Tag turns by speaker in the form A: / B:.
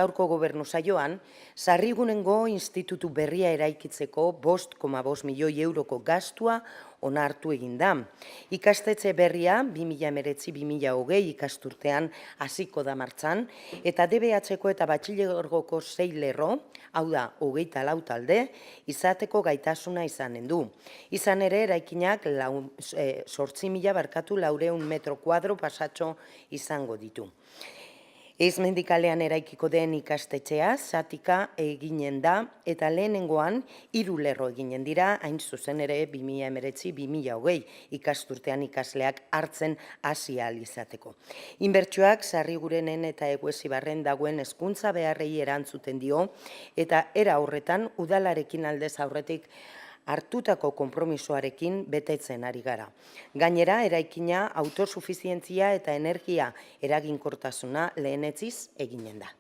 A: Gaurko gobernu saioan, Sarrigunengo institutu berria eraikitzeko 5,5 milioi euroko gastua onartu egin da. Ikastetxe berria 2019-2020 ikasturtean hasiko da martxan, eta DBH-ko eta batxilergoko 6 lerro, hau da, 24 talde, izateko gaitasuna izanen du. Izan ere, eraikinak 8.000 metro kuadro pasatxo izango ditu. Eizmendikalean eraikiko den ikastetxea zatika eginen da eta lehenengoan 3 lerro eginen dira, hain zuzen ere 2019-2020 ikasturtean ikasleak hartzen hasi ahal izateko. Inbertsioak Sarrigurenen eta Eguesibarren dagoen hezkuntza beharrei erantzuten dio eta era horretan udalarekin aldez aurretik hartutako konpromisoarekin betetzen ari gara. Gainera, eraikina autosufizientzia eta energia eraginkortasuna lehenetsiz eginen da.